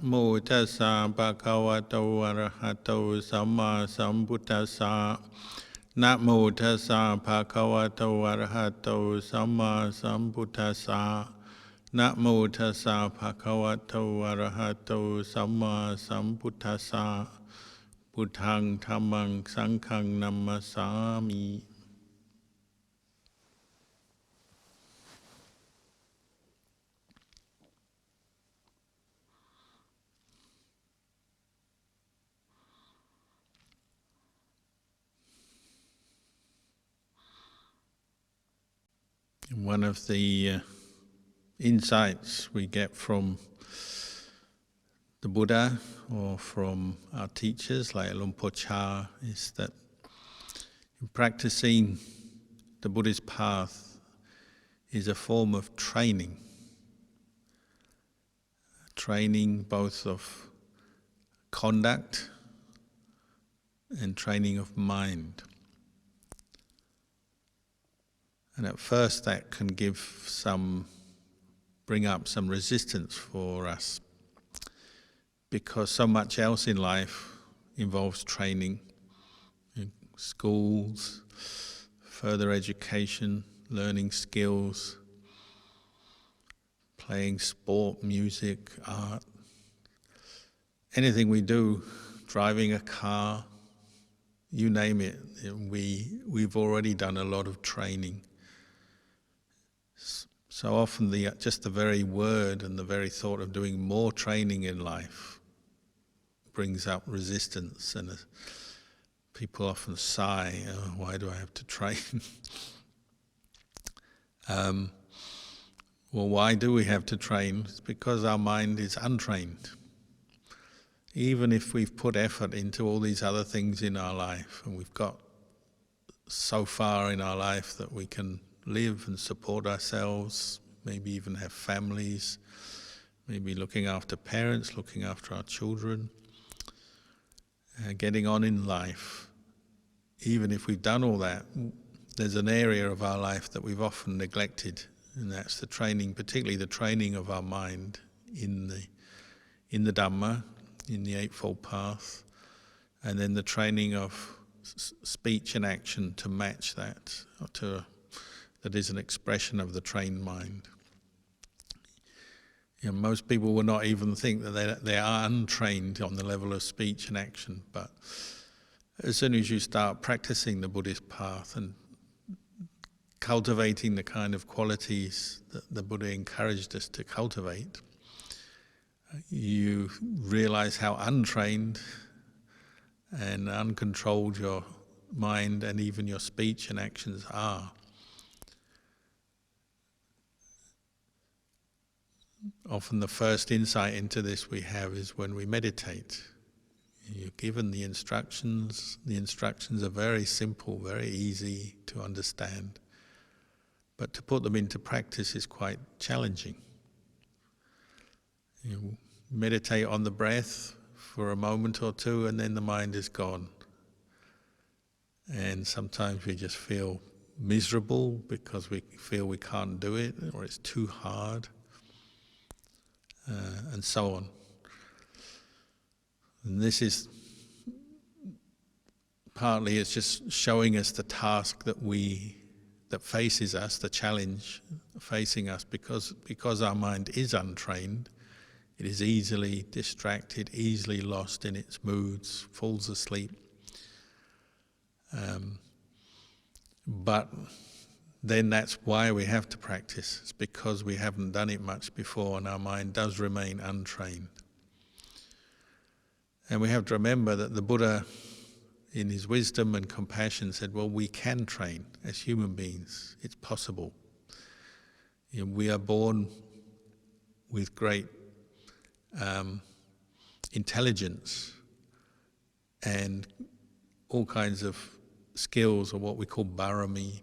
โมตัสสะภะคะวะโตอะระหะโตสัมมาสัมพุทธัสสะนะโมตัสสะภะคะวะโตอะระหะโตสัมมาสัมพุทธัสสะนะโมตัสสะภะคะวะโตอะระหะโตสัมมาสัมพุทธัสสะพุทธังธัมมังสังฆังนัมมัสสามิ One of the insights we get from the Buddha or from our teachers like Luang Por Chah is that in practicing the Buddhist path is a form of training. Training both of conduct and training of mind. And at first that can bring up some resistance for us, because so much else in life involves training, in schools, further education, learning skills, playing sport, music, art, anything we do, driving a car, you name it, we've already done a lot of training. So often just the very word and the very thought of doing more training in life brings up resistance, and people often sigh, oh, why do I have to train? Well, why do we have to train? It's because our mind is untrained. Even if we've put effort into all these other things in our life, and we've got so far in our life that we can live and support ourselves, maybe even have families, maybe looking after parents, looking after our children, getting on in life. Even if we've done all that, there's an area of our life that we've often neglected, and that's the training, particularly the training of our mind in the Dhamma, in the Eightfold Path, and then the training of speech and action to match that, that is an expression of the trained mind. You know, most people will not even think that they are untrained on the level of speech and action, but as soon as you start practicing the Buddhist path and cultivating the kind of qualities that the Buddha encouraged us to cultivate, you realize how untrained and uncontrolled your mind and even your speech and actions are. Often the first insight into this we have is when we meditate. You're given the instructions. The instructions are very simple, very easy to understand. But to put them into practice is quite challenging. You meditate on the breath for a moment or two and then the mind is gone. And sometimes we just feel miserable because we feel we can't do it or it's too hard. And so on. And this is partly it's just showing us the task that faces us, the challenge facing us, because our mind is untrained. It is easily distracted, easily lost in its moods, falls asleep. But then that's why we have to practice. It's because we haven't done it much before and our mind does remain untrained. And we have to remember that the Buddha, in his wisdom and compassion, said, well, we can train as human beings. It's possible. You know, we are born with great intelligence and all kinds of skills, or what we call barami.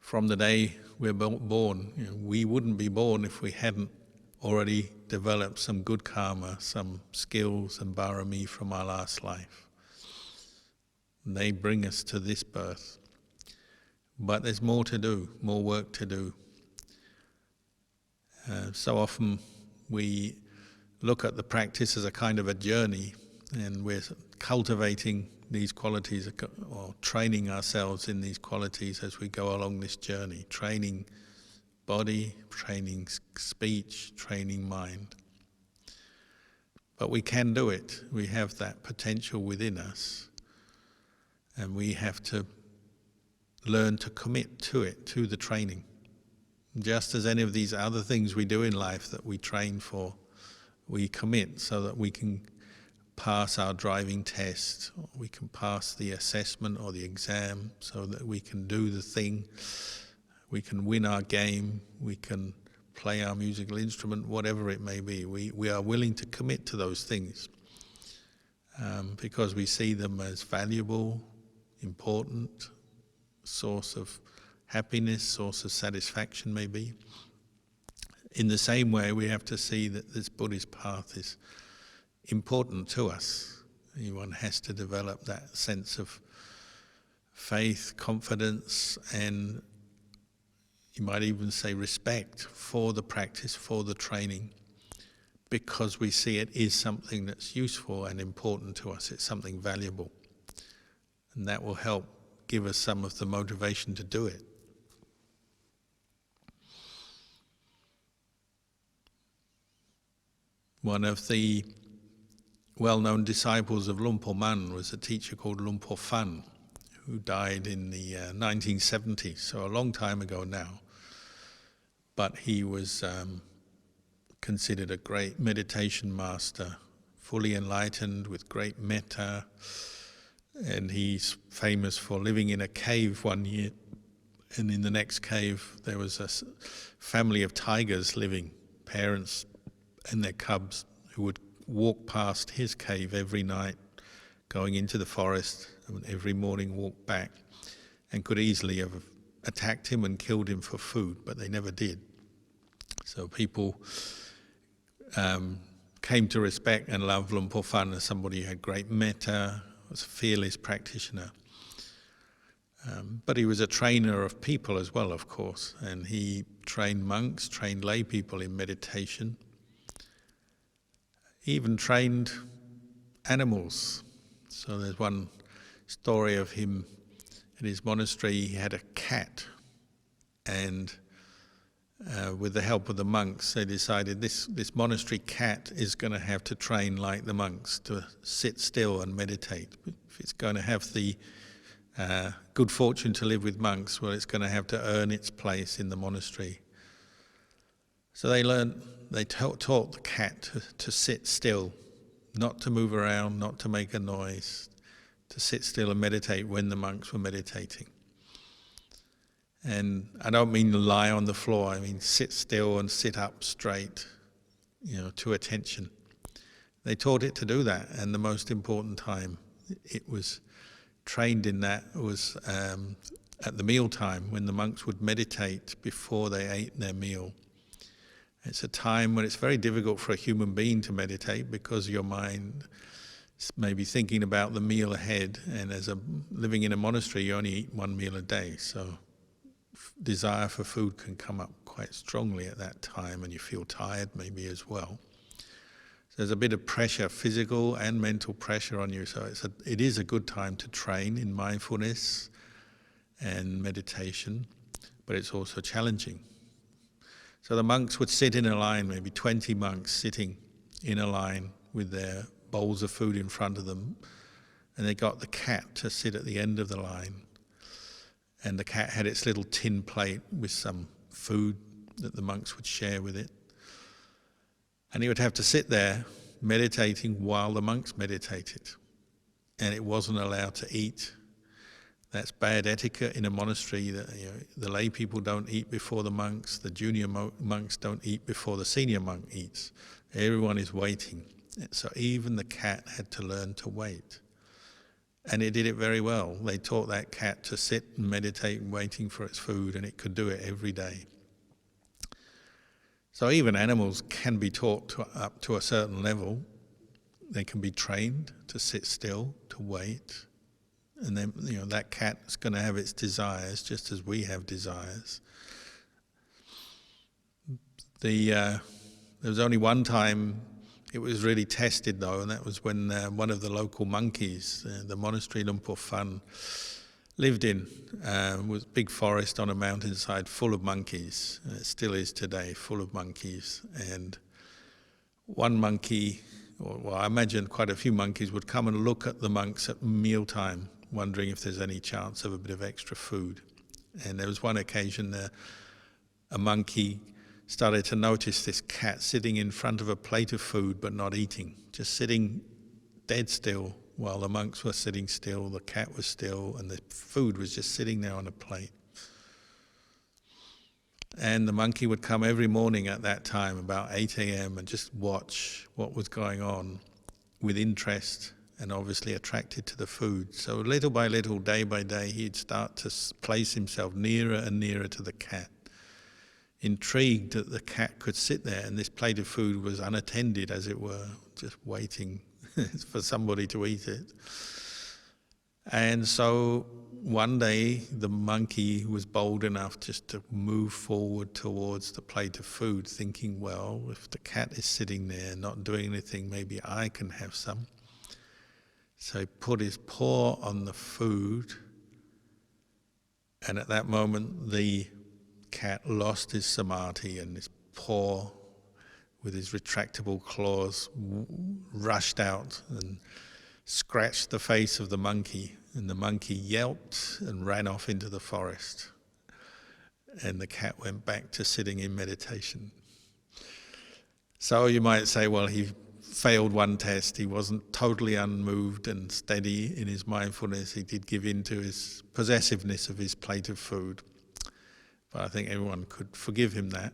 From the day we're born, you know, we wouldn't be born if we hadn't already developed some good karma, some skills and barami from our last life. And they bring us to this birth. But there's more to do, more work to do. So often we look at the practice as a kind of a journey, and we're cultivating these qualities or training ourselves in these qualities as we go along this journey, training body, training speech, training mind. But we can do it. We have that potential within us, and we have to learn to commit to it, to the training. Just as any of these other things we do in life that we train for, we commit so that we can pass our driving test, or we can pass the assessment or the exam, so that we can do the thing, we can win our game, we can play our musical instrument, whatever it may be. We are willing to commit to those things because we see them as valuable, important, source of happiness, source of satisfaction maybe. In the same way, we have to see that this Buddhist path is important to us. One has to develop that sense of faith, confidence, and you might even say respect for the practice, for the training, because we see it is something that's useful and important to us. It's something valuable. And that will help give us some of the motivation to do it. One of the well-known disciples of Luang Por Man was a teacher called Luang Por Fan, who died in the 1970s, so a long time ago now. But he was considered a great meditation master, fully enlightened with great metta, and he's famous for living in a cave one year, and in the next cave there was a family of tigers living, parents and their cubs, who would walk past his cave every night, going into the forest, and every morning walk back, and could easily have attacked him and killed him for food, but they never did. So people came to respect and love Luang Por Fan as somebody who had great metta, was a fearless practitioner. But he was a trainer of people as well, of course, and he trained monks, trained lay people in meditation. He even trained animals. So there's one story of him in his monastery. He had a cat, and with the help of the monks, they decided this monastery cat is going to have to train like the monks, to sit still and meditate. If it's going to have the good fortune to live with monks, well, it's going to have to earn its place in the monastery. So they taught the cat to sit still, not to move around, not to make a noise, to sit still and meditate when the monks were meditating. And I don't mean lie on the floor, I mean sit still and sit up straight, to attention. They taught it to do that, and the most important time it was trained in that was at the meal time, when the monks would meditate before they ate their meal. It's a time when it's very difficult for a human being to meditate, because your mind is maybe thinking about the meal ahead, and living in a monastery, you only eat one meal a day, so desire for food can come up quite strongly at that time, and you feel tired maybe as well. So there's a bit of pressure, physical and mental pressure on you, so it is a good time to train in mindfulness and meditation, but it's also challenging. So the monks would sit in a line, maybe 20 monks sitting in a line with their bowls of food in front of them, and they got the cat to sit at the end of the line. And the cat had its little tin plate with some food that the monks would share with it. And he would have to sit there meditating while the monks meditated. And it wasn't allowed to eat. That's bad etiquette in a monastery. That the lay people don't eat before the monks. The junior monks don't eat before the senior monk eats. Everyone is waiting. So even the cat had to learn to wait. And it did it very well. They taught that cat to sit and meditate waiting for its food, and it could do it every day. So even animals can be taught up to a certain level. They can be trained to sit still, to wait. And then, that cat is going to have its desires just as we have desires. There was only one time It was really tested though, and that was when one of the local monkeys, the monastery Lumpur Fan lived in, was a big forest on a mountainside full of monkeys. It still is today, full of monkeys. And one monkey, well, I imagine quite a few monkeys would come and look at the monks at mealtime, wondering if there's any chance of a bit of extra food. And there was one occasion a monkey started to notice this cat sitting in front of a plate of food but not eating, just sitting dead still while the monks were sitting still, the cat was still, and the food was just sitting there on a plate. And the monkey would come every morning at that time, about 8 a.m, and just watch what was going on with interest and obviously attracted to the food. So little by little, day by day, he'd start to place himself nearer and nearer to the cat, intrigued that the cat could sit there and this plate of food was unattended, as it were, just waiting for somebody to eat it. And so one day the monkey was bold enough just to move forward towards the plate of food, thinking, well, if the cat is sitting there not doing anything, maybe I can have some. So he put his paw on the food, and at that moment the cat lost his samadhi, and his paw with his retractable claws rushed out and scratched the face of the monkey, and the monkey yelped and ran off into the forest, and the cat went back to sitting in meditation. So you might say, well, he failed one test. He wasn't totally unmoved and steady in his mindfulness. He did give in to his possessiveness of his plate of food. But I think everyone could forgive him that,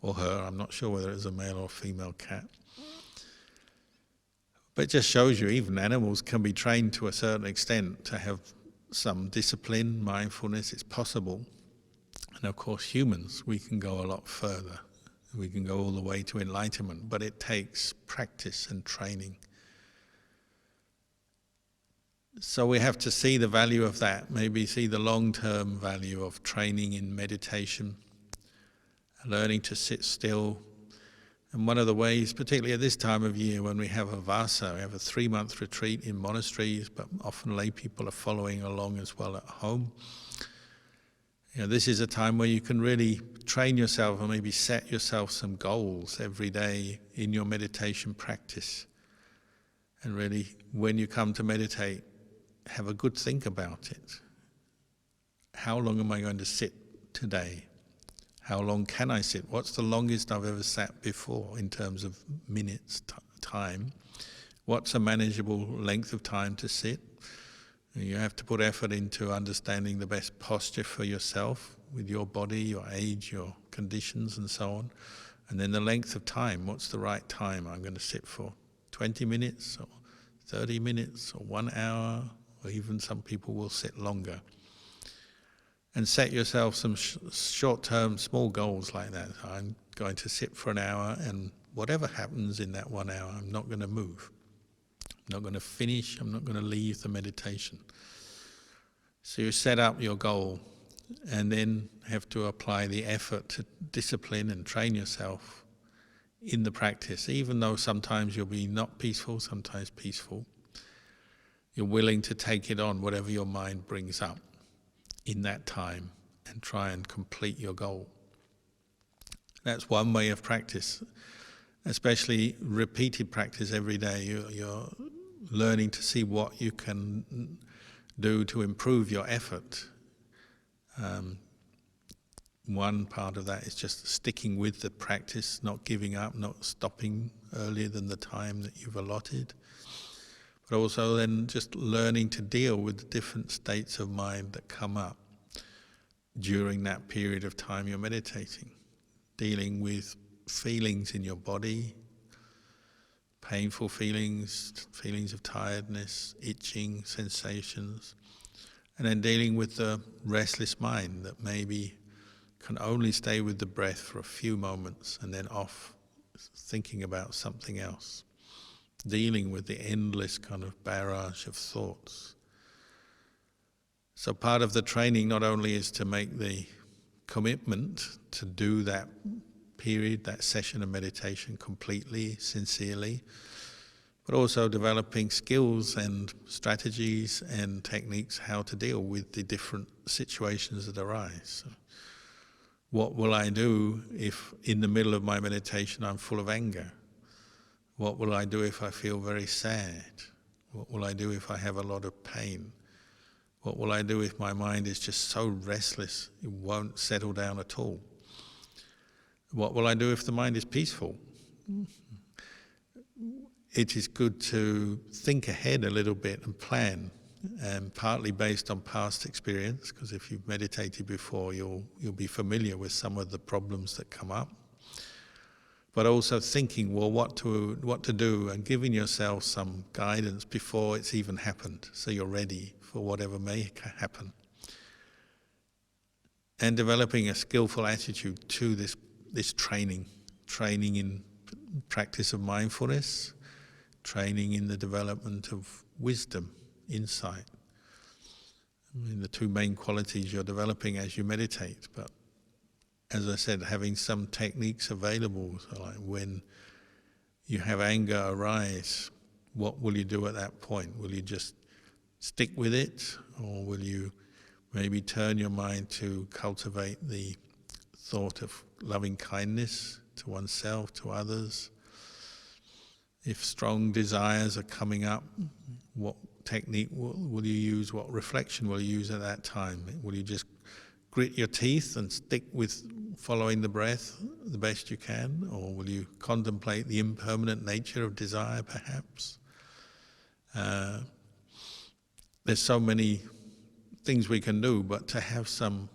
or her. I'm not sure whether it was a male or female cat. But it just shows you even animals can be trained to a certain extent to have some discipline, mindfulness. It's possible. And of course humans, we can go a lot further. We can go all the way to enlightenment, but it takes practice and training. So we have to see the value of that, maybe see the long-term value of training in meditation, learning to sit still. And one of the ways, particularly at this time of year when we have a vasa, we have a 3-month retreat in monasteries, but often lay people are following along as well at home. You know, this is a time where you can really train yourself and maybe set yourself some goals every day in your meditation practice. And really, when you come to meditate, have a good think about it. How long am I going to sit today? How long can I sit? What's the longest I've ever sat before in terms of minutes, time? What's a manageable length of time to sit? You have to put effort into understanding the best posture for yourself with your body, your age, your conditions and so on. And then the length of time, what's the right time I'm going to sit for? 20 minutes or 30 minutes or 1 hour, or even some people will sit longer. And set yourself some short-term small goals like that. I'm going to sit for an hour, and whatever happens in that 1 hour, I'm not going to move. I'm not going to finish, I'm not going to leave the meditation. So you set up your goal and then have to apply the effort to discipline and train yourself in the practice, even though sometimes you'll be not peaceful, sometimes peaceful. You're willing to take it on, whatever your mind brings up in that time, and try and complete your goal. That's one way of practice, especially repeated practice every day. You're learning to see what you can do to improve your effort. One part of that is just sticking with the practice, not giving up, not stopping earlier than the time that you've allotted. But also then just learning to deal with the different states of mind that come up during that period of time you're meditating. Dealing with feelings in your body, painful feelings, feelings of tiredness, itching, sensations, and then dealing with the restless mind that maybe can only stay with the breath for a few moments and then off thinking about something else. Dealing with the endless kind of barrage of thoughts. So part of the training not only is to make the commitment to do that period, that session of meditation completely, sincerely, but also developing skills and strategies and techniques how to deal with the different situations that arise. So what will I do if in the middle of my meditation I'm full of anger? What will I do if I feel very sad? What will I do if I have a lot of pain? What will I do if my mind is just so restless it won't settle down at all? What will I do if the mind is peaceful? It is good to think ahead a little bit and plan, and partly based on past experience, because if you've meditated before, you'll be familiar with some of the problems that come up. But also thinking, well, what to do, and giving yourself some guidance before it's even happened, so you're ready for whatever may happen. And developing a skillful attitude to this training in practice of mindfulness, training in the development of wisdom, insight. I mean, the two main qualities you're developing as you meditate. But as I said, having some techniques available, so like when you have anger arise, what will you do at that point? Will you just stick with it, or will you maybe turn your mind to cultivate the thought of loving kindness to oneself, to others? If strong desires are coming up, what technique will you use? What reflection will you use at that time? Will you just grit your teeth and stick with following the breath the best you can? Or will you contemplate the impermanent nature of desire, perhaps? There's so many things we can do, but to have some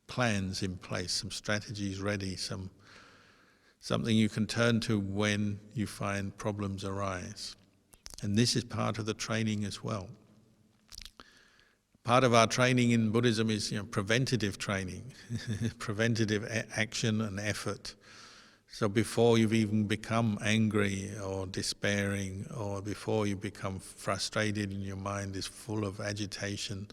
plans in place, some strategies ready, something you can turn to when you find problems arise. And this is part of the training as well. Part of our training in Buddhism is preventative training, preventative action and effort. So before you've even become angry or despairing, or before you become frustrated and your mind is full of agitation,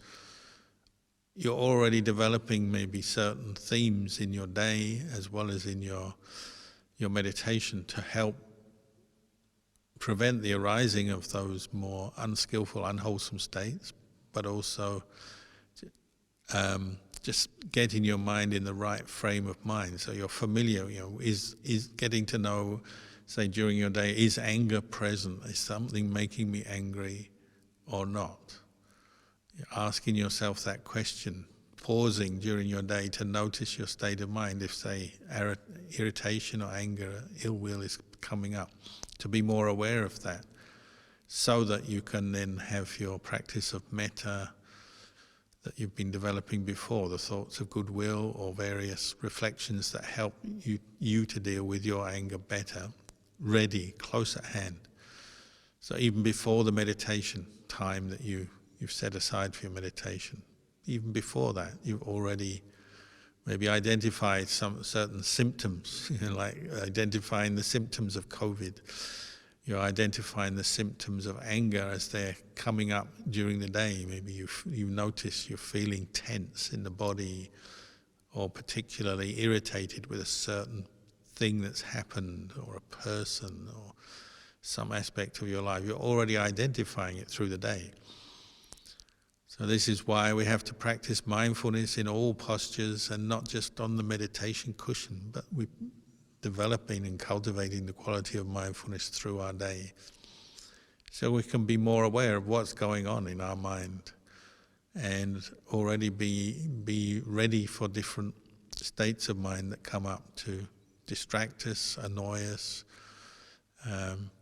you're already developing maybe certain themes in your day as well as in your meditation to help prevent the arising of those more unskillful, unwholesome states, but also just getting your mind in the right frame of mind. So you're familiar, is getting to know, say during your day, is anger present? Is something making me angry or not? You're asking yourself that question, pausing during your day to notice your state of mind. If, say, irritation or anger, ill will is coming up, to be more aware of that, so that you can then have your practice of metta that you've been developing before, the thoughts of goodwill or various reflections that help you to deal with your anger better, ready, close at hand. So even before the meditation time that you've set aside for your meditation, even before that, you've already maybe identified some certain symptoms, like identifying the symptoms of COVID. You're identifying the symptoms of anger as they're coming up during the day. Maybe you notice you're feeling tense in the body, or particularly irritated with a certain thing that's happened, or a person, or some aspect of your life. You're already identifying it through the day. So this is why we have to practice mindfulness in all postures, and not just on the meditation cushion, but we're developing and cultivating the quality of mindfulness through our day, so we can be more aware of what's going on in our mind, and already be ready for different states of mind that come up to distract us, annoy us,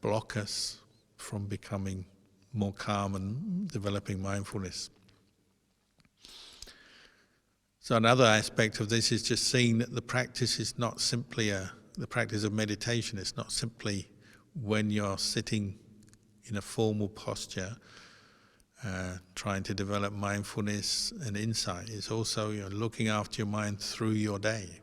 block us from becoming more calm and developing mindfulness. So another aspect of this is just seeing that the practice is not simply the practice of meditation. It's not simply when you're sitting in a formal posture, trying to develop mindfulness and insight. It's also looking after your mind through your day,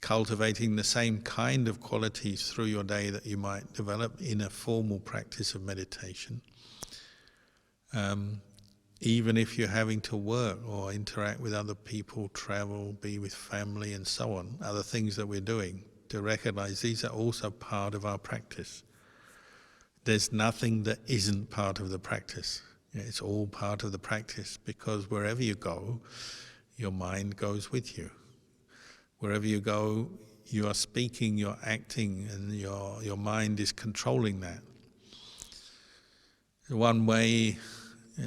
cultivating the same kind of qualities through your day that you might develop in a formal practice of meditation. even if you're having to work or interact with other people, travel, be with family and so on, other things that we're doing, to recognize these are also part of our practice. There's nothing that isn't part of the practice. It's all part of the practice, because wherever you go, your mind goes with you. Wherever you go, you are speaking, you're acting, and your mind is controlling that. One way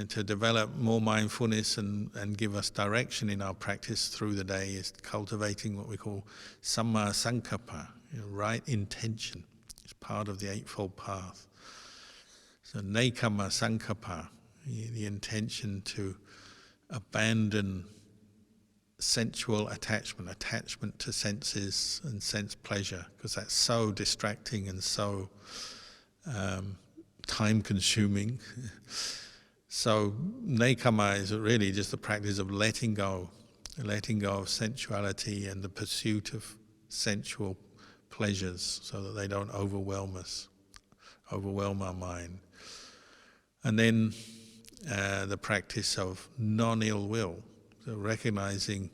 to develop more mindfulness and give us direction in our practice through the day is cultivating what we call Samma Sankappa, right intention. It's part of the Eightfold Path. So Nekama Sankappa, the intention to abandon sensual attachment to senses and sense pleasure, because that's so distracting and so time-consuming. So nekama is really just the practice of letting go of sensuality and the pursuit of sensual pleasures, so that they don't overwhelm our mind. And then the practice of non-ill will, so recognizing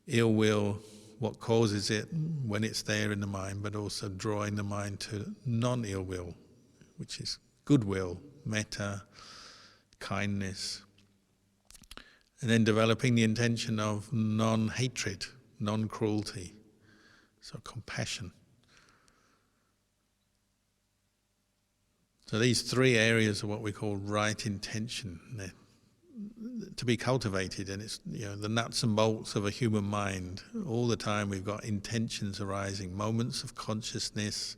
ill will, what causes it when it's there in the mind, but also drawing the mind to non-ill will, which is goodwill, metta, kindness. And then developing the intention of non-hatred, non-cruelty, so compassion. So these three areas are what we call right intention. They're to be cultivated, and it's the nuts and bolts of a human mind. All the time we've got intentions arising, moments of consciousness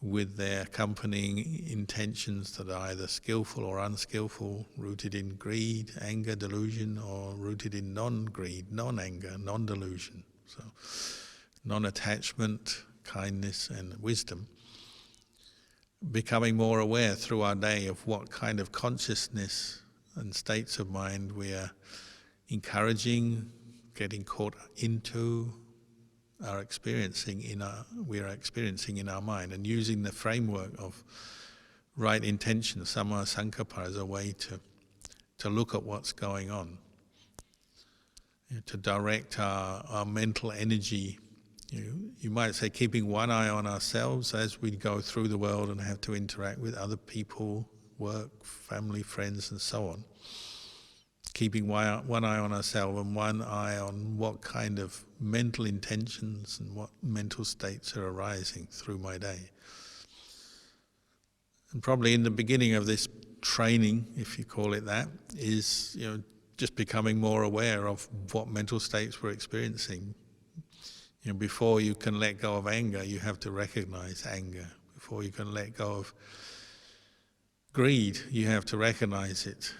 with their accompanying intentions that are either skillful or unskillful, rooted in greed, anger, delusion, or rooted in non-greed, non-anger, non-delusion. So non-attachment, kindness and wisdom. Becoming more aware through our day of what kind of consciousness and states of mind we are encouraging, getting caught into, we are experiencing in our mind, and using the framework of right intention, Samma Sankappa, as a way to look at what's going on, to direct our mental energy. You might say keeping one eye on ourselves as we go through the world and have to interact with other people, work, family, friends and so on. Keeping one eye on ourselves and one eye on what kind of mental intentions and what mental states are arising through my day. And probably in the beginning of this training, if you call it that, is just becoming more aware of what mental states we're experiencing. Before you can let go of anger, you have to recognize anger. Before you can let go of greed, you have to recognize it.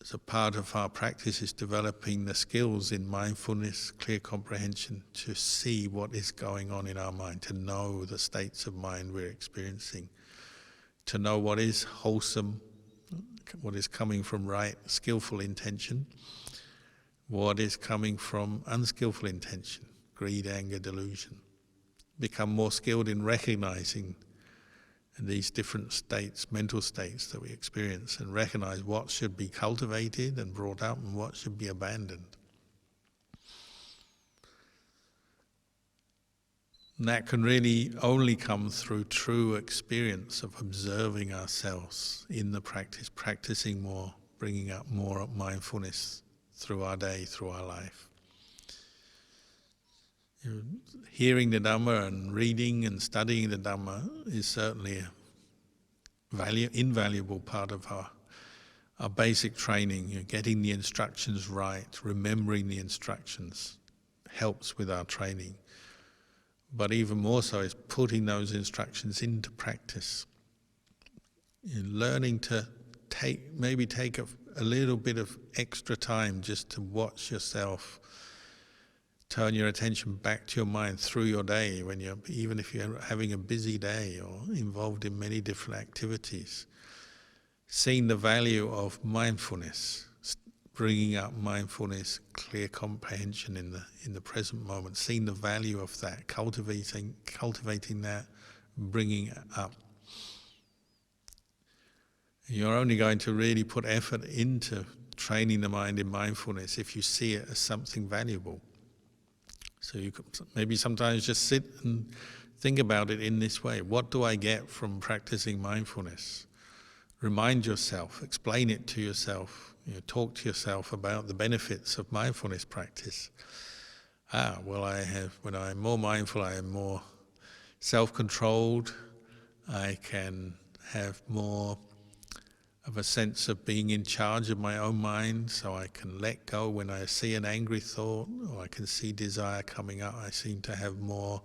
So part of our practice is developing the skills in mindfulness, clear comprehension, to see what is going on in our mind, to know the states of mind we're experiencing, to know what is wholesome, what is coming from right, skillful intention, what is coming from unskillful intention, greed, anger, delusion. Become more skilled in recognizing these different states, mental states that we experience, and recognize what should be cultivated and brought up and what should be abandoned. And that can really only come through true experience of observing ourselves in the practice, practicing more, bringing up more mindfulness through our day, through our life. Hearing the Dhamma and reading and studying the Dhamma is certainly a invaluable part of our basic training. Getting the instructions right, remembering the instructions helps with our training. But even more so is putting those instructions into practice. Learning to take a little bit of extra time just to watch yourself, turn your attention back to your mind through your day, even if you're having a busy day or involved in many different activities. Seeing the value of mindfulness, bringing up mindfulness, clear comprehension in the present moment, seeing the value of that, cultivating that, bringing it up. You're only going to really put effort into training the mind in mindfulness if you see it as something valuable. So you could maybe sometimes just sit and think about it in this way. What do I get from practicing mindfulness? Remind yourself, explain it to yourself, talk to yourself about the benefits of mindfulness practice. When I'm more mindful, I am more self-controlled, I can have more of a sense of being in charge of my own mind, so I can let go when I see an angry thought or I can see desire coming up. I seem to have more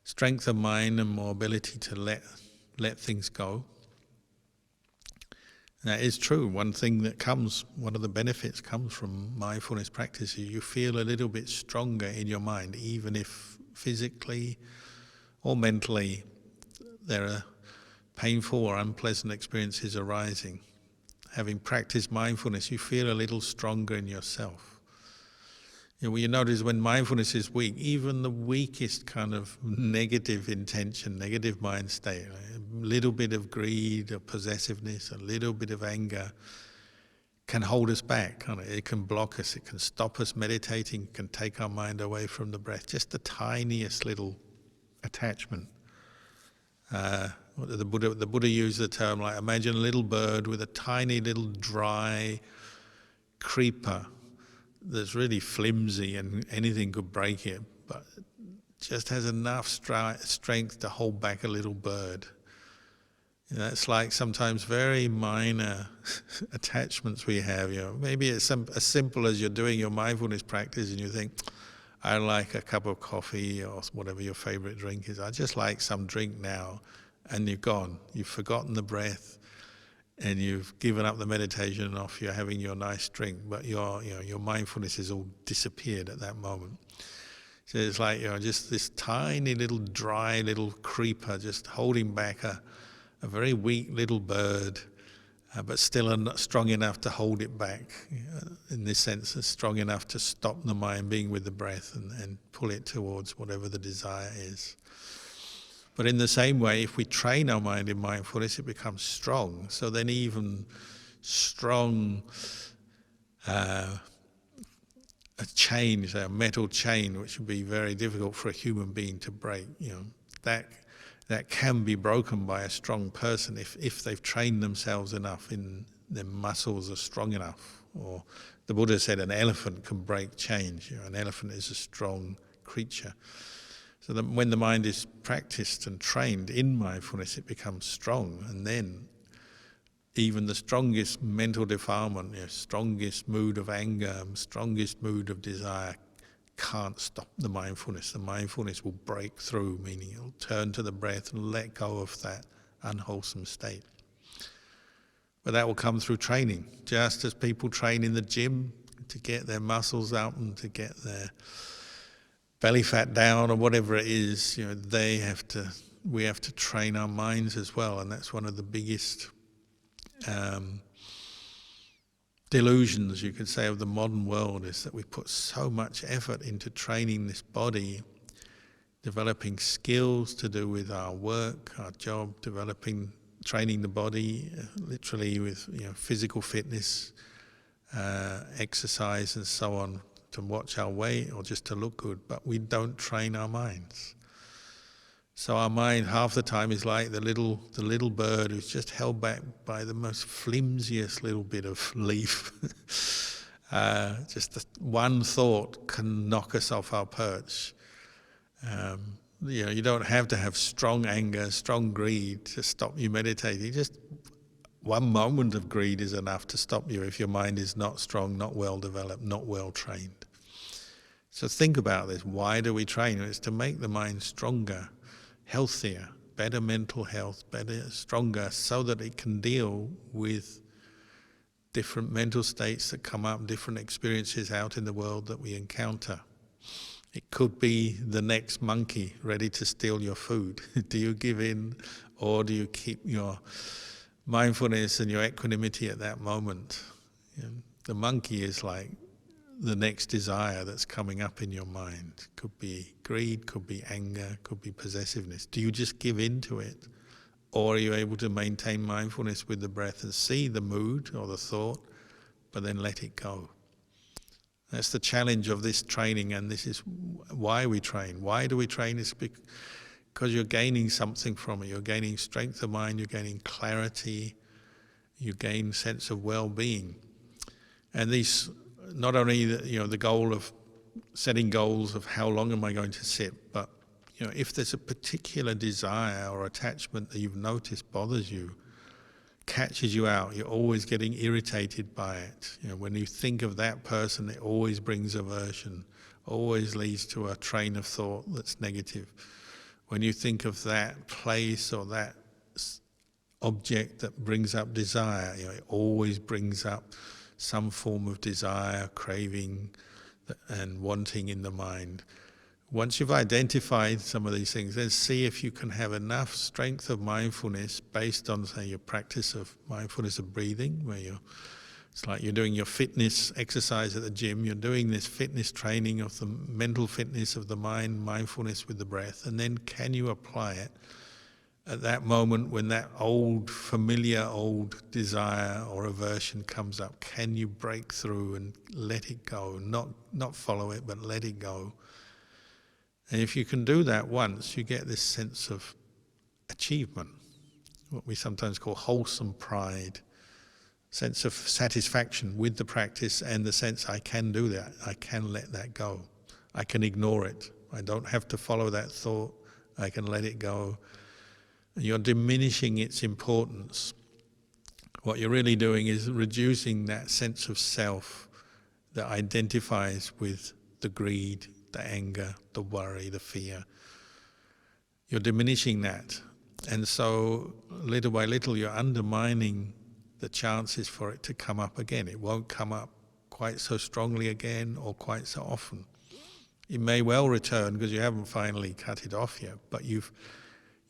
strength of mind and more ability to let things go. And that is true. One of the benefits comes from mindfulness practice is you feel a little bit stronger in your mind, even if physically or mentally there are painful or unpleasant experiences arising. Having practiced mindfulness, you feel a little stronger in yourself. You notice when mindfulness is weak, even the weakest kind of negative intention, negative mind state, a little bit of greed or possessiveness, a little bit of anger, can hold us back. It can block us, it can stop us meditating, can take our mind away from the breath. Just the tiniest little attachment. The Buddha used the term like, imagine a little bird with a tiny little dry creeper that's really flimsy and anything could break it, but just has enough strength to hold back a little bird. It's like sometimes very minor attachments we have. Maybe it's as simple as you're doing your mindfulness practice and you think, I like a cup of coffee or whatever your favorite drink is. I just like some drink now. And you're gone. You've forgotten the breath, and you've given up the meditation off. You're having your nice drink, but your mindfulness has all disappeared at that moment. So it's like just this tiny little dry little creeper, just holding back a very weak little bird, but still strong enough to hold it back. In this sense, it's strong enough to stop the mind being with the breath and pull it towards whatever the desire is. But in the same way, if we train our mind in mindfulness, it becomes strong. So then even strong a metal chain, which would be very difficult for a human being to break, that can be broken by a strong person if they've trained themselves enough, in their muscles are strong enough. Or the Buddha said an elephant can break chains. An elephant is a strong creature. So that when the mind is practiced and trained in mindfulness, it becomes strong. And then even the strongest mental defilement, strongest mood of anger, strongest mood of desire can't stop the mindfulness. The mindfulness will break through, meaning it'll turn to the breath and let go of that unwholesome state. But that will come through training. Just as people train in the gym to get their muscles out and to get their belly fat down or whatever it is, we have to train our minds as well. And that's one of the biggest delusions, you could say, of the modern world, is that we put so much effort into training this body, developing skills to do with our work, our job, training the body literally with physical fitness, exercise and so on, to watch our weight or just to look good, but we don't train our minds. So our mind half the time is like the little bird who's just held back by the most flimsiest little bit of leaf. Just one thought can knock us off our perch. You don't have to have strong anger, strong greed to stop you meditating. Just one moment of greed is enough to stop you if your mind is not strong, not well developed, not well trained. So think about this. Why do we train? It's to make the mind stronger, healthier, better mental health, stronger, so that it can deal with different mental states that come up, different experiences out in the world that we encounter. It could be the next monkey ready to steal your food. Do you give in, or do you keep your mindfulness and your equanimity at that moment? The monkey is like the next desire that's coming up in your mind. Could be greed, could be anger, could be possessiveness. Do you just give in to it, Or are you able to maintain mindfulness with the breath and see the mood or the thought, but then let it go? That's the challenge of this training, and this is why we train. Why do we train? It's because you're gaining something from it. You're gaining strength of mind, you're gaining clarity, you gain sense of well-being. And these, not only the goal of setting goals of how long am I going to sit, but if there's a particular desire or attachment that you've noticed bothers you, catches you out, you're always getting irritated by it. When you think of that person, it always brings aversion, always leads to a train of thought that's negative. When you think of that place or that object that brings up desire, it always brings up some form of desire, craving, and wanting in the mind. Once you've identified some of these things, then see if you can have enough strength of mindfulness based on, say, your practice of mindfulness of breathing, where it's like you're doing your fitness exercise at the gym, you're doing this fitness training of the mental fitness of the mind, mindfulness with the breath, and then can you apply it at that moment when that familiar old desire or aversion comes up? Can you break through and let it go? Not follow it, but let it go. And if you can do that once, you get this sense of achievement, what we sometimes call wholesome pride, sense of satisfaction with the practice and the sense I can do that, I can let that go, I can ignore it, I don't have to follow that thought, I can let it go. And you're diminishing its importance. What you're really doing is reducing that sense of self that identifies with the greed, the anger, the worry, the fear. You're diminishing that. And so little by little you're undermining the chances for it to come up again. It won't come up quite so strongly again or quite so often. It may well return because you haven't finally cut it off yet, but you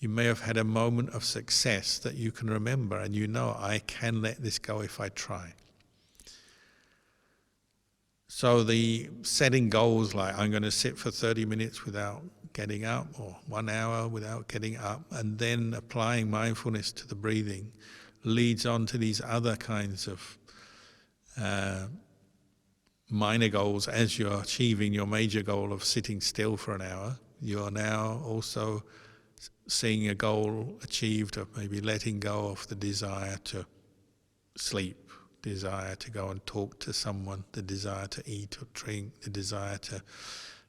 may have had a moment of success that you can remember, and I can let this go if I try. So the setting goals like I'm going to sit for 30 minutes without getting up, or 1 hour without getting up, and then applying mindfulness to the breathing leads on to these other kinds of minor goals. As you're achieving your major goal of sitting still for an hour, you're now also seeing a goal achieved of maybe letting go of the desire to sleep, desire to go and talk to someone, the desire to eat or drink, the desire to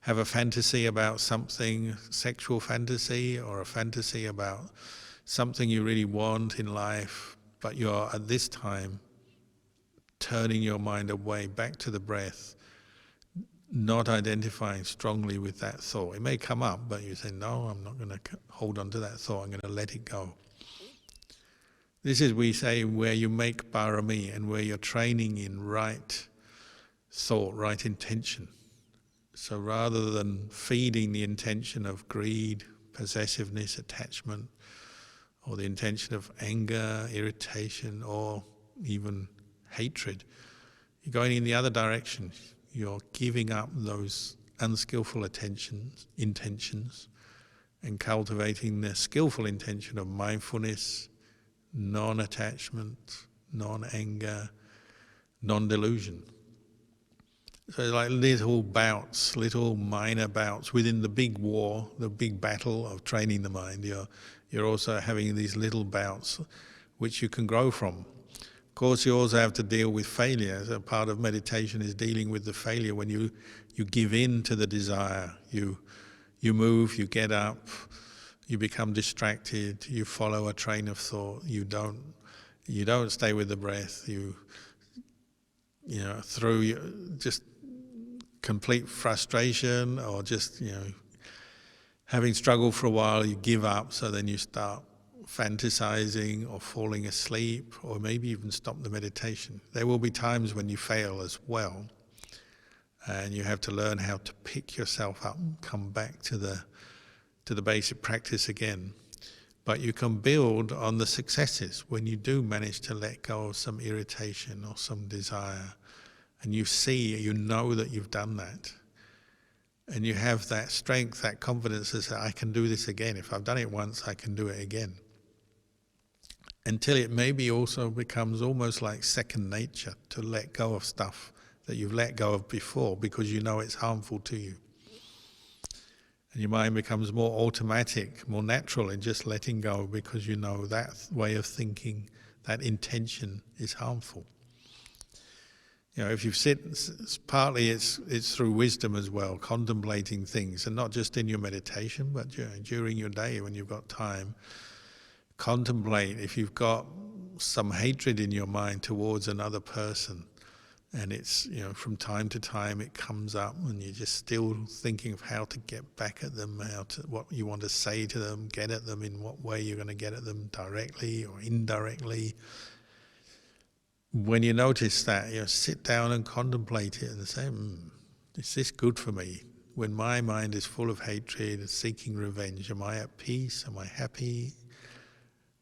have a fantasy about something, sexual fantasy, or a fantasy about something you really want in life, but you're at this time turning your mind away back to the breath, not identifying strongly with that thought. It may come up, but you say, no, I'm not going to hold on to that thought, I'm going to let it go. This is, we say, where you make parami and where you're training in right thought, right intention. So rather than feeding the intention of greed, possessiveness, attachment, or the intention of anger, irritation, or even hatred, you're going in the other direction. You're giving up those unskillful intentions and cultivating the skillful intention of mindfulness, non-attachment, non-anger, non-delusion. So it's like little bouts, little minor bouts within the big war, the big battle of training the mind. You're also having these little bouts which you can grow from. Of course, you also have to deal with failure. So part of meditation is dealing with the failure when you give in to the desire. You move, you get up, you become distracted, you follow a train of thought, you don't stay with the breath, through just complete frustration or just, having struggled for a while, you give up, so then you start fantasizing or falling asleep, or maybe even stop the meditation. There will be times when you fail as well, and you have to learn how to pick yourself up and come back to the basic practice again. But you can build on the successes when you do manage to let go of some irritation or some desire, and you know that you've done that. And you have that strength, that confidence to say, I can do this again. If I've done it once, I can do it again. until it maybe also becomes almost like second nature to let go of stuff that you've let go of before because you know it's harmful to you. And your mind becomes more automatic, more natural in just letting go because you know that way of thinking, that intention is harmful. If you sit, partly it's through wisdom as well, contemplating things, and not just in your meditation, but during your day when you've got time. Contemplate if you've got some hatred in your mind towards another person, and it's, from time to time it comes up, and you're just still thinking of how to get back at them, what you want to say to them, get at them, in what way you're going to get at them, directly or indirectly. When you notice that, sit down and contemplate it and say, is this good for me? When my mind is full of hatred and seeking revenge, am I at peace? Am I happy?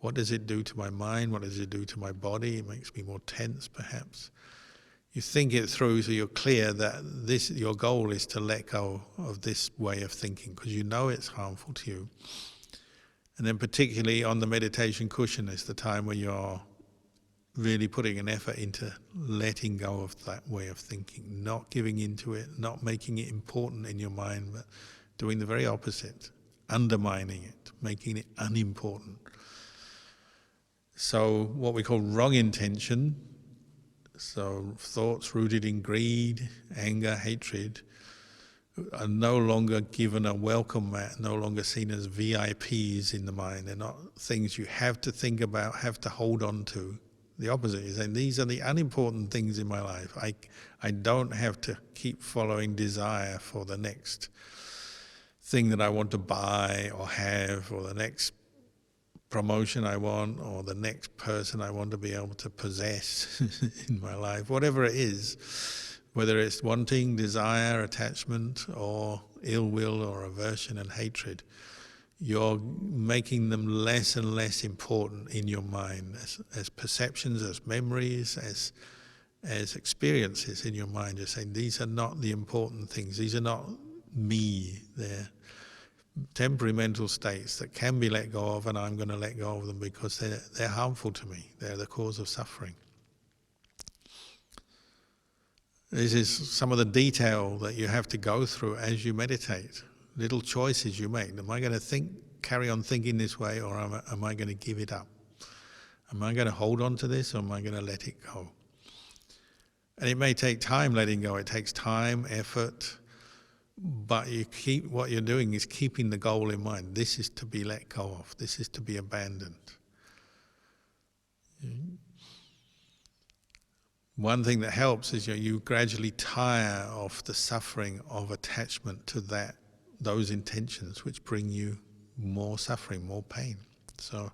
What does it do to my mind? What does it do to my body? It makes me more tense, perhaps. You think it through so you're clear that your goal is to let go of this way of thinking because you know it's harmful to you. And then particularly on the meditation cushion is the time where you're really putting an effort into letting go of that way of thinking, not giving into it, not making it important in your mind, but doing the very opposite, undermining it, making it unimportant. So what we call wrong intention, so thoughts rooted in greed, anger, hatred, are no longer given a welcome mat, no longer seen as VIPs in the mind. They're not things you have to think about, have to hold on to. The opposite is saying, these are the unimportant things in my life. I don't have to keep following desire for the next thing that I want to buy or have, or the next promotion I want, or the next person I want to be able to possess in my life. Whatever it is, whether it's wanting, desire, attachment, or ill will or aversion and hatred, you're making them less and less important in your mind as perceptions, as memories, as experiences in your mind. You're saying, these are not the important things. These are not me. They're temporary mental states that can be let go of, and I'm going to let go of them because they're harmful to me. They're the cause of suffering. This is some of the detail that you have to go through as you meditate. Little choices you make. Am I going to carry on thinking this way, or am I going to give it up? Am I going to hold on to this, or am I going to let it go? And it may take time letting go. It takes time, effort, but what you're doing is keeping the goal in mind. This is to be let go of. This is to be abandoned. One thing that helps is you gradually tire of the suffering of attachment to those intentions which bring you more suffering, more pain. So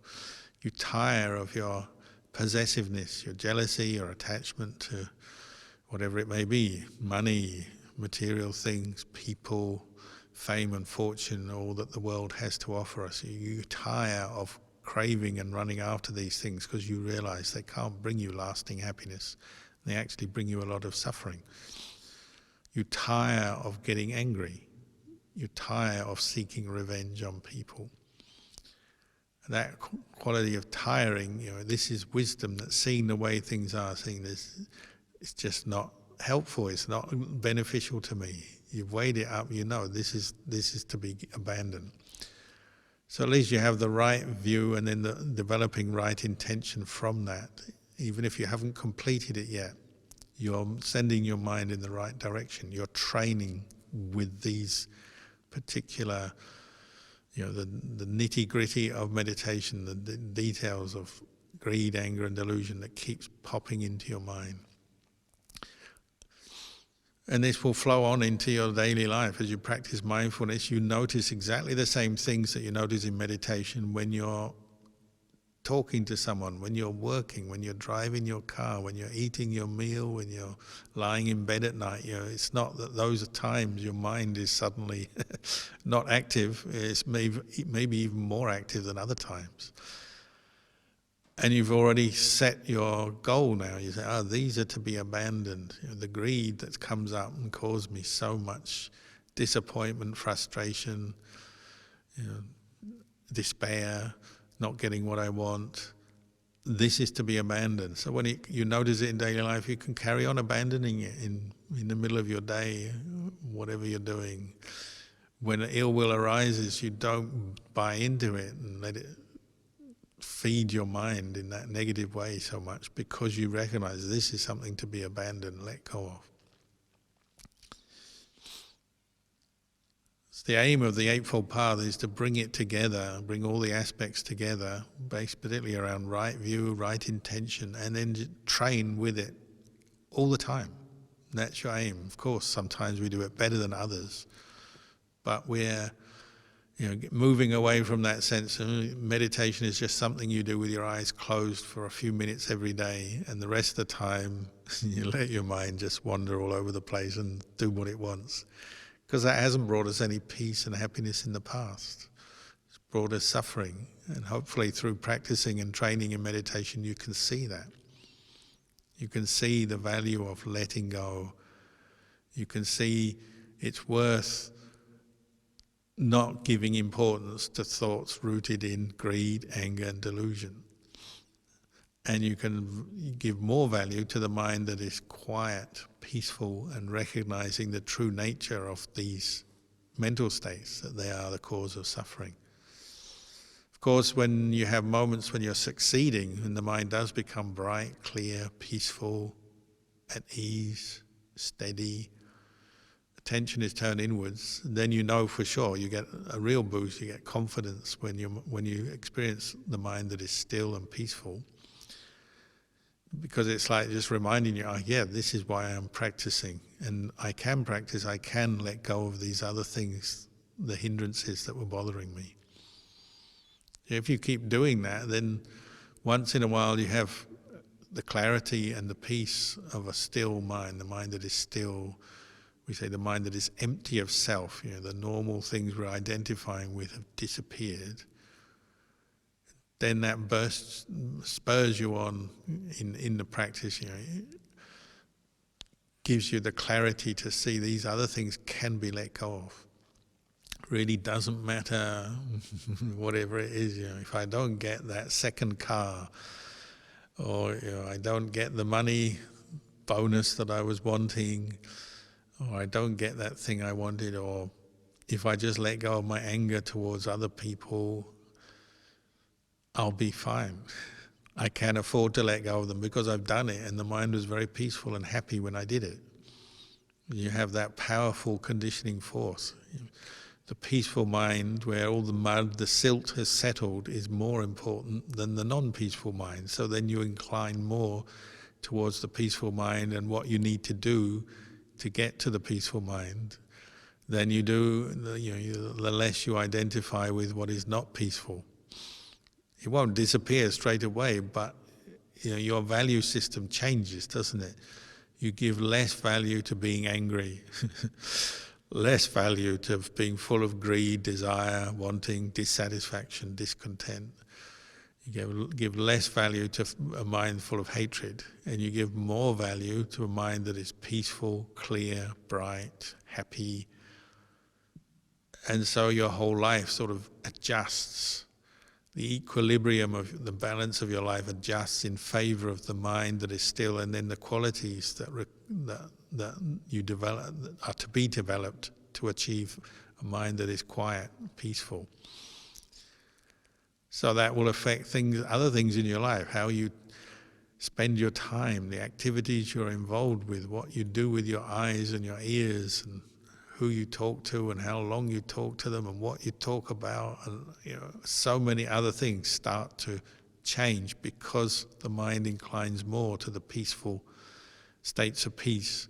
you tire of your possessiveness, your jealousy, your attachment to whatever it may be, money, material things, people, fame and fortune, all that the world has to offer us. You tire of craving and running after these things because you realize they can't bring you lasting happiness. They actually bring you a lot of suffering. You tire of getting angry. You tire of seeking revenge on people. That quality of tiring, this is wisdom, that seeing the way things are, seeing this, it's just not helpful, it's not beneficial to me. You've weighed it up, this is to be abandoned. So at least you have the right view, and then the developing right intention from that. Even if you haven't completed it yet, you're sending your mind in the right direction. You're training with these particular, the nitty-gritty of meditation, the details of greed, anger and delusion that keeps popping into your mind. And this will flow on into your daily life. As you practice mindfulness, you notice exactly the same things that you notice in meditation when you're talking to someone, when you're working, when you're driving your car, when you're eating your meal, when you're lying in bed at night. It's not that those are times your mind is suddenly not active. It's maybe even more active than other times. And you've already set your goal now. You say, these are to be abandoned. The greed that comes up and causes me so much disappointment, frustration, despair, not getting what I want. this is to be abandoned. So when you notice it in daily life, you can carry on abandoning it in the middle of your day, whatever you're doing. When ill will arises, you don't buy into it and let it feed your mind in that negative way so much, because you recognize this is something to be abandoned, let go of. So the aim of the Eightfold Path is to bring it together, bring all the aspects together, based particularly around right view, right intention, and then train with it all the time. That's your aim. Of course, sometimes we do it better than others, but we're moving away from that sense. Meditation is just something you do with your eyes closed for a few minutes every day, and the rest of the time you let your mind just wander all over the place and do what it wants. Because that hasn't brought us any peace and happiness in the past. It's brought us suffering, and hopefully through practicing and training in meditation you can see that. You can see the value of letting go. You can see it's worth not giving importance to thoughts rooted in greed, anger and delusion. And you can give more value to the mind that is quiet, peaceful, and recognizing the true nature of these mental states, that they are the cause of suffering. Of course, when you have moments when you're succeeding and the mind does become bright, clear, peaceful, at ease, steady, attention is turned inwards, then you know for sure you get a real boost, you get confidence when you experience the mind that is still and peaceful. Because it's like just reminding you, yeah, this is why I'm practicing, and I can practice, I can let go of these other things, the hindrances that were bothering me. If you keep doing that, then once in a while you have the clarity and the peace of a still mind, the mind that is still. We say the mind that is empty of self. The normal things we're identifying with have disappeared. Then that spurs you on in the practice. Gives you the clarity to see these other things can be let go of. Really doesn't matter whatever it is. If I don't get that second car, or I don't get the money bonus that I was wanting, or I don't get that thing I wanted, or if I just let go of my anger towards other people, I'll be fine. I can afford to let go of them because I've done it, and the mind was very peaceful and happy when I did it. You have that powerful conditioning force. The peaceful mind, where all the mud, the silt has settled, is more important than the non-peaceful mind. So then you incline more towards the peaceful mind and what you need to do to get to the peaceful mind than you do, the less you identify with what is not peaceful. It won't disappear straight away, but your value system changes, doesn't it? You give less value to being angry, less value to being full of greed, desire, wanting, dissatisfaction, discontent. You give less value to a mind full of hatred, and you give more value to a mind that is peaceful, clear, bright, happy. And so your whole life sort of adjusts. The equilibrium of the balance of your life adjusts in favor of the mind that is still, and then the qualities that you develop are to be developed to achieve a mind that is quiet, peaceful. So that will affect other things in your life, how you spend your time, the activities you're involved with, what you do with your eyes and your ears, and who you talk to and how long you talk to them and what you talk about, and so many other things start to change because the mind inclines more to the peaceful states of peace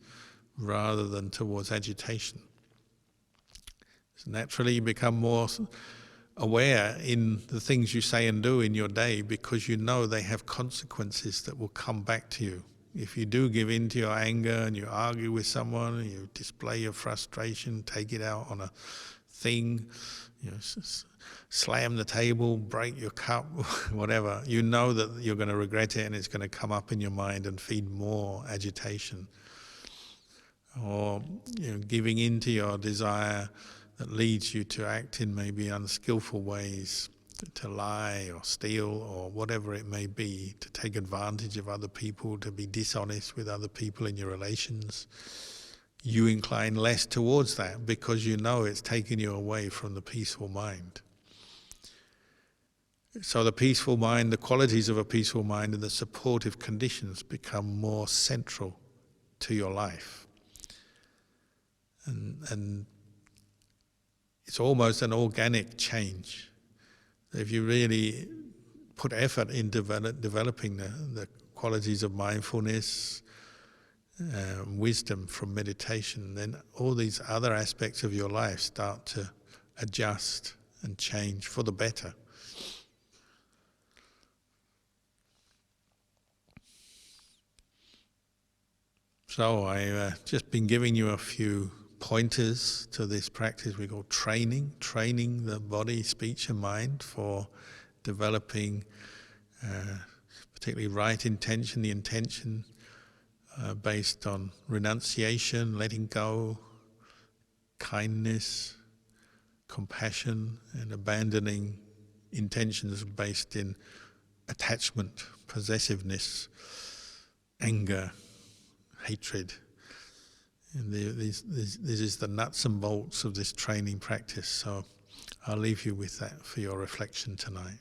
rather than towards agitation. So naturally you become more aware in the things you say and do in your day, because you know they have consequences that will come back to you. If you do give in to your anger and you argue with someone, and you display your frustration, take it out on a thing, slam the table, break your cup, whatever, you know that you're going to regret it and it's going to come up in your mind and feed more agitation. Or giving in to your desire that leads you to act in maybe unskillful ways, to lie or steal or whatever it may be, to take advantage of other people, to be dishonest with other people in your relations, you incline less towards that because you know it's taking you away from the peaceful mind. So the peaceful mind, the qualities of a peaceful mind and the supportive conditions become more central to your life. And it's almost an organic change. If you really put effort in developing the qualities of mindfulness, wisdom from meditation, then all these other aspects of your life start to adjust and change for the better. So I've just been giving you a few pointers to this practice we call training the body, speech and mind for developing particularly right intention, the intention based on renunciation, letting go, kindness, compassion, and abandoning intentions based in attachment, possessiveness, anger, hatred. And this is the nuts and bolts of this training practice. So I'll leave you with that for your reflection tonight.